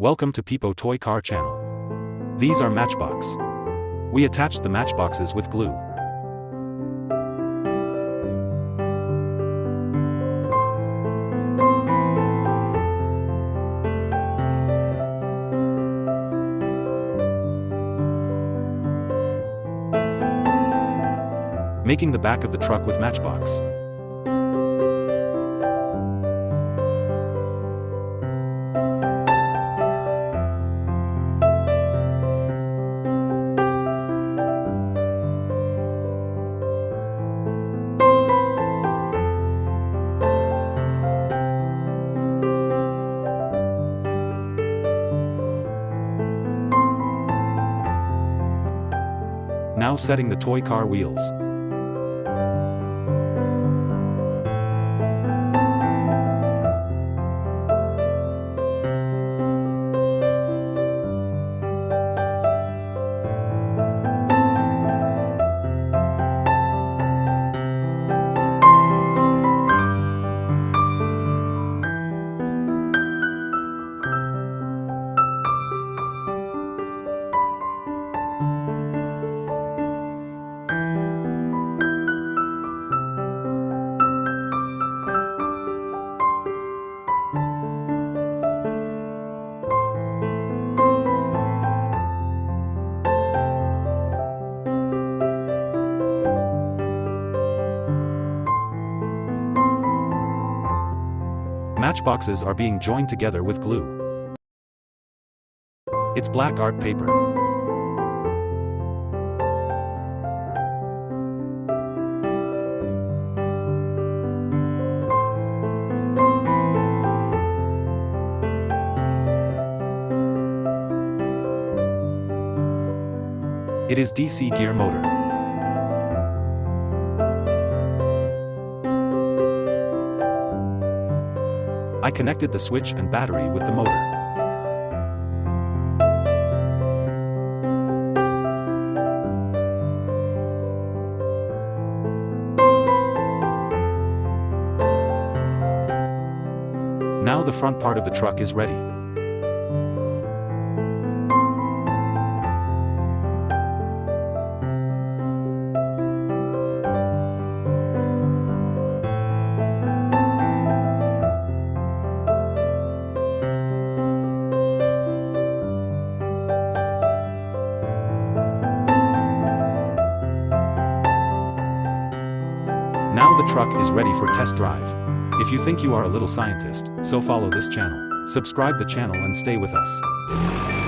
Welcome to PIPO Toy Car Channel. These are matchbox. We attached the matchboxes with glue. Making the back of the truck with matchbox. Now setting the toy car wheels. Matchboxes are being joined together with glue. It's black art paper. It is DC gear motor. I connected the switch and battery with the motor. Now the front part of the truck is ready. Now the truck is ready for test drive. If you think you are a little scientist, so follow this channel. Subscribe the channel and stay with us.